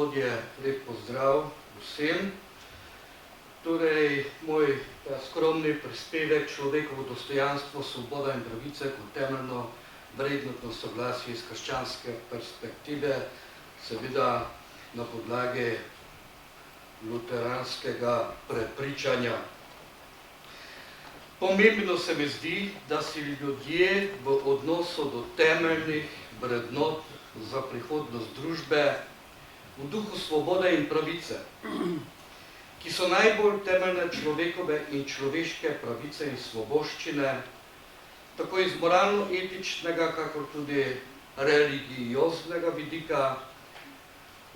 gospodje, lep pozdrav vsem. Torej, moj skromni prispevek človekovo dostojanstvo, svoboda in pravice kot temeljno vrednotno soglasje iz krščanske perspektive, seveda na podlagi luteranskega prepričanja. Pomembno se mi zdi, da si ljudje v odnosu do temeljnih vrednot za prihodnost družbe v duhu svobode in pravice, ki so najbolj temeljne človekove in človeške pravice in svoboščine, tako iz moralno-etičnega, kakor tudi religioznega vidika,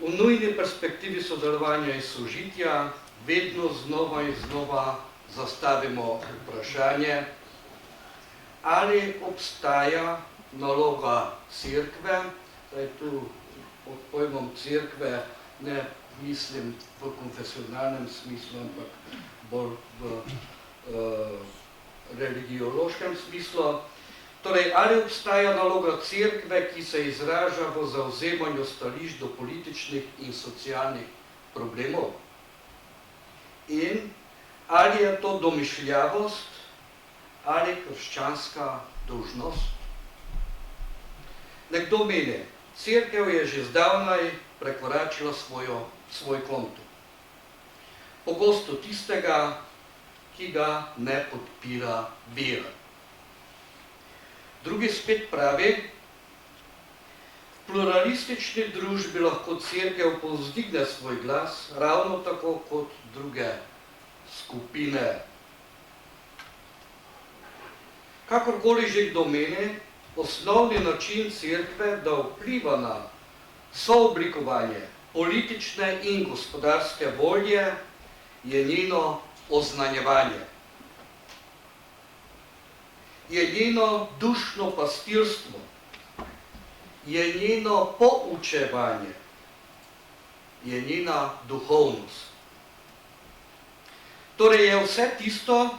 v nujni perspektivi sodelovanja in sožitja vedno znova in znova zastavimo vprašanje, ali obstaja naloga cerkve, zdaj tu pod pojmom cerkve ne mislim v konfesionalnem smislu, ampak bolj v religiološkem smislu. Torej, ali obstaja naloga cerkve, ki se izraža v zavzemanju stališč do političnih in socialnih problemov? In ali je to domišljavost ali krščanska dolžnost? Nekdo meni, cerkev je že zdavnaj prekoračila svoj konto. Pogosto tistega, ki ga ne podpira vera. Drugi spet pravi, v pluralistični družbi lahko cerkev povzdigne svoj glas, ravno tako kot druge skupine. Kakorkoli že kdo meni, osnovni način cerkve, da vpliva na sooblikovanje politične in gospodarske volje, je njeno oznanjevanje. Je njeno dušno pastirstvo, je njeno poučevanje, je njena duhovnost. Torej je vse tisto,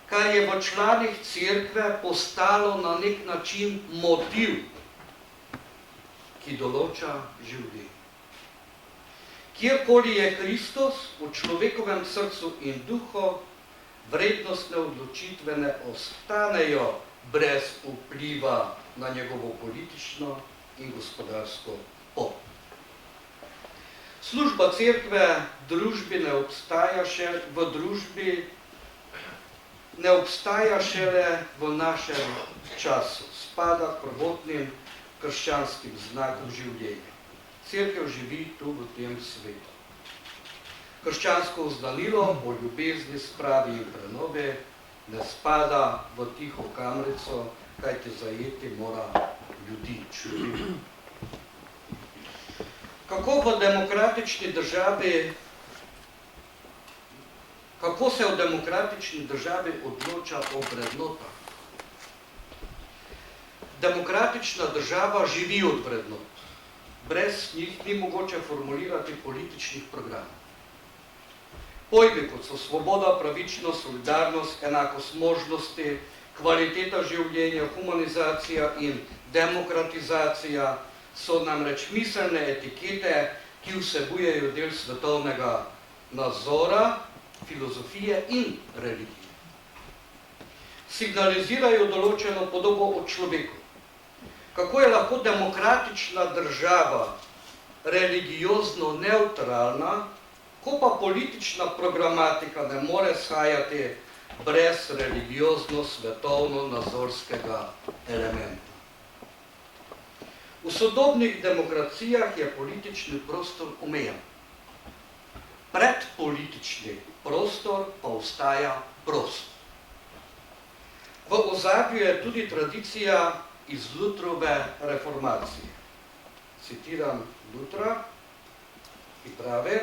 kar je v članih cerkve postalo na nek način motiv, ki določa življenje. Kjerkoli je Kristus v človekovem srcu in duhu, vrednostne odločitve ne ostanejo brez vpliva na njegovo politično in gospodarsko pot. Služba cerkve družbi ne obstaja šele v našem času, spada k prvotnim krščanskim znakom življenja. Cerkev živi tu v tem svetu. Krščansko oznanilo o ljubezni, spravi in prenovi ne spada v tiho kamrico, kajti zajeti mora ljudi, človeka. Kako se v demokratični državi odloča o vrednotah? Demokratična država živi od vrednot. Brez njih ni mogoče formulirati političnih programov. Pojmi, kot so svoboda, pravičnost, solidarnost, enakost možnosti, kvaliteta življenja, humanizacija in demokratizacija, so namreč miselne etikete, ki vsebujejo del svetovnega nazora, filozofije in religije. Signalizirajo določeno podobo o človeku. Kako je lahko demokratična država religiozno nevtralna, ko pa politična programatika ne more shajati brez religiozno-svetovno-nazorskega elementa. V sodobnih demokracijah je politični prostor omejen. Predpolitični prostor pa ostaja prost. V ozadju je tudi tradicija iz Lutrove reformacije. Citiram Lutra, ki pravi: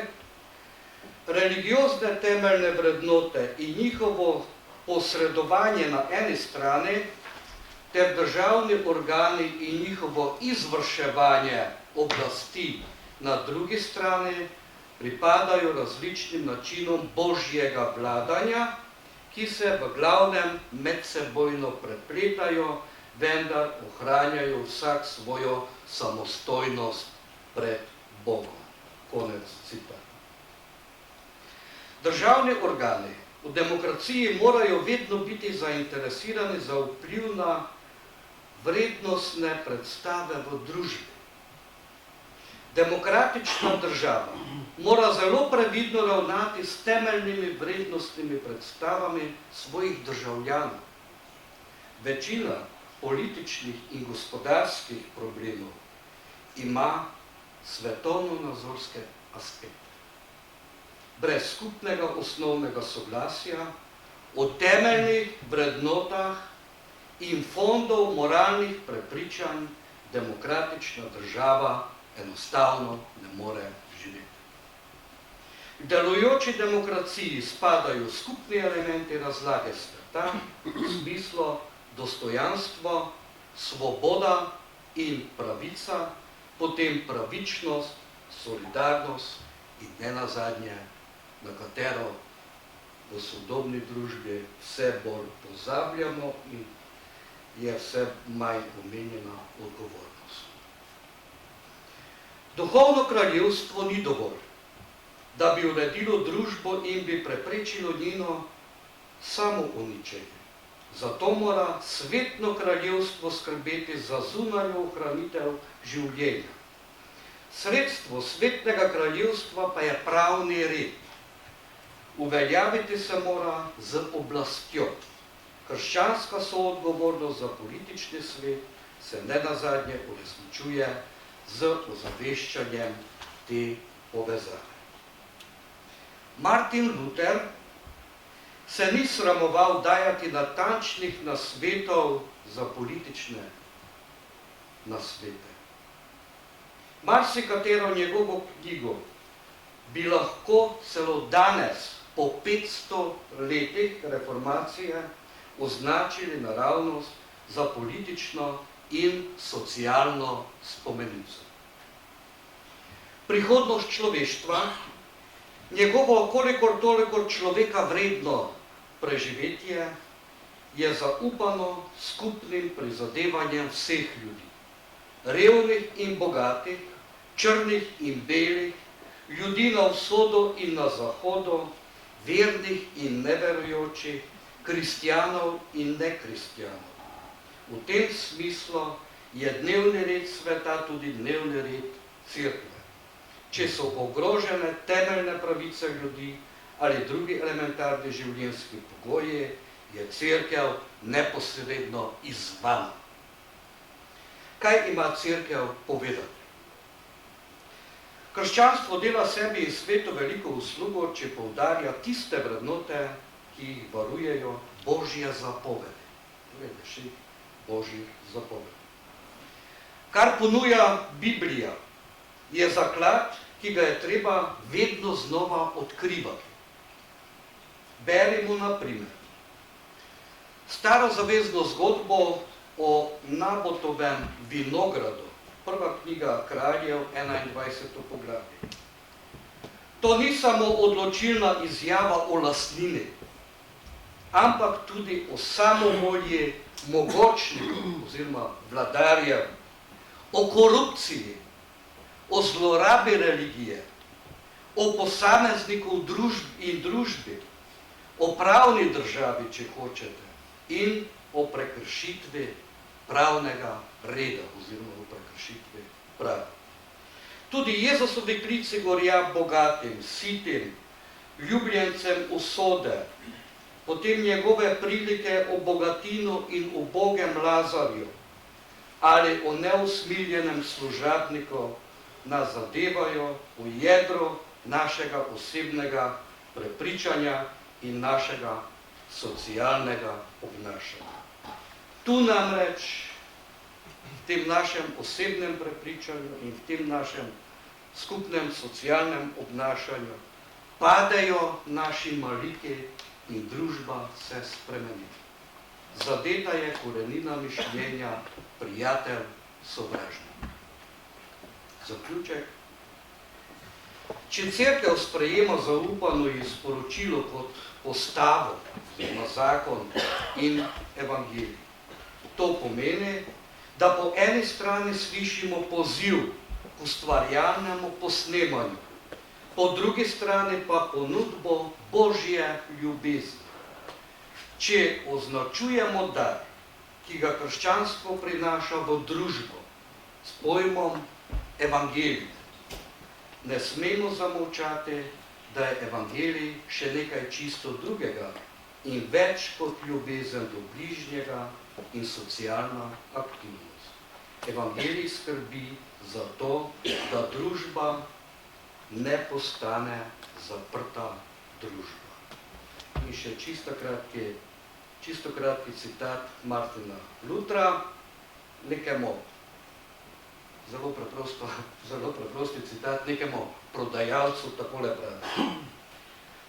religiozne temeljne vrednote in njihovo posredovanje na eni strani ter državni organi in njihovo izvrševanje oblasti na drugi strani pripadajo različnim načinom božjega vladanja, ki se v glavnem medsebojno prepletajo, vendar ohranjajo vsak svojo samostojnost pred Bogom. Konec citata. Državni organi v demokraciji morajo vedno biti zainteresirani za vpliv na vrednostne predstave v družbi. Demokratična država mora zelo previdno ravnati s temeljnimi vrednostnimi predstavami svojih državljanov. Večina političnih in gospodarskih problemov ima svetovno-nazorske aspekte. Brez skupnega osnovnega soglasja o temeljnih vrednotah in fondov moralnih prepričanj demokratična država enostavno ne more živeti. V delujoči demokraciji spadajo skupni elementi razlage sveta, v smislu dostojanstvo, svoboda in pravica, potem pravičnost, solidarnost in nenazadnje, na katero v sodobni družbi vse bolj pozabljamo in je vse manj omenjena odgovornost. Duhovno kraljevstvo ni dovolj, da bi uredilo družbo in bi preprečilo njeno samouničenje. Zato mora svetno kraljevstvo skrbeti za zunanjo ohranitev življenja. Sredstvo svetnega kraljevstva pa je pravni red. Uveljaviti se mora z oblastjo. Krščanska soodgovornost za politični svet se nenazadnje uresničuje z ozaveščanjem te povezave. Martin Luther se ni sramoval dajati natančnih nasvetov za politične nasvete. Marsikatero njegovo knjigo bi lahko celo danes, po 500 letih reformacije, označili naravnost za politično in socialno spomenico. Prihodnost človeštva, njegovo kolikor toliko človeka vredno preživetje, je zaupano skupnim prizadevanjem vseh ljudi. Revnih in bogatih, črnih in belih, ljudi na vzhodu in na zahodu, vernih in neverujočih, kristjanov in nekristjanov. V tem smislu je dnevni red sveta tudi dnevni red cerkve. Če so ogrožene temeljne pravice ljudi ali drugi elementarni življenjski pogoji, je cerkev neposredno izzvana. Kaj ima cerkev povedati? Krščanstvo dela sebi in svetu veliko uslugo, če poudarja tiste vrednote, ki jih varujejo Božje zapovedi. Še Božjih zapovedi. Kar ponuja Biblija, je zaklad, ki ga je treba vedno znova odkrivati. Berimo na primer starozavezno zgodbo o Nabotovem vinogradu, prva knjiga Kraljev, 21. poglavje. To ni samo odločilna izjava o lastnini, ampak tudi o samovolji mogočnikov oziroma vladarjev, o korupciji, o zlorabi religije, o posamezniku in družbi, o pravni državi, če hočete, in o prekršitvi pravnega reda oziroma o prekršitvi prava. Tudi Jezusovi klici gorja bogatim, sitim, ljubljencem usode, potem njegove prilike o bogatinu in ubogem Lazarju ali o neusmiljenem služabniku nas zadevajo v jedro našega osebnega prepričanja in našega socialnega obnašanja. Tu namreč v tem našem osebnem prepričanju in v tem našem skupnem socialnem obnašanju padejo naši maliki in družba se spremeni. Zadeta je korenina mišljenja prijatelj sovražnik. Zaključek. Če cerkev sprejema zaupano in sporočilo kot postavo, oziroma zakon in evangelij, to pomeni, da po eni strani slišimo poziv k ustvarjalnemu posnemanju, po drugi strani pa ponudbo Božje ljubezni. Če označujemo dar, ki ga krščanstvo prinaša v družbo s pojmom evangelij, ne smemo zamolčati, da je evangelij še nekaj čisto drugega in več kot ljubezen do bližnjega in socialna aktivnost. Evangelij skrbi za to, da družba ne postane zaprta družba. In še čisto kratki citat Martina Lutra, nekemu, zelo preprosti citat, nekemu prodajalcu takole pravi.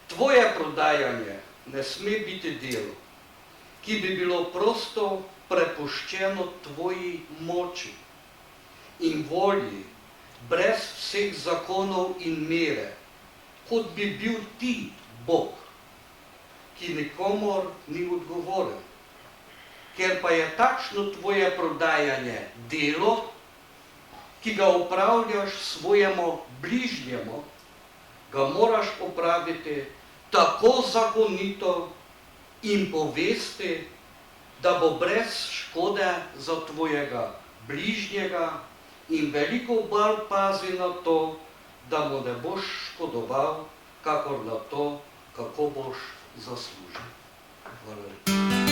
Tvoje prodajanje ne sme biti delo, ki bi bilo prosto prepuščeno tvoji moči in volji, brez vseh zakonov in mere, kot bi bil ti Bog, ki nikomor ni odgovoren. Ker pa je takšno tvoje prodajanje delo, ki ga opravljaš svojemu bližnjemu, ga moraš opraviti tako zakonito in povesti, da bo brez škode za tvojega bližnjega in veliko bolj pazi na to, da mu ne boš škodoval, kakor na to, kako boš zaslužil. Hvala lepa.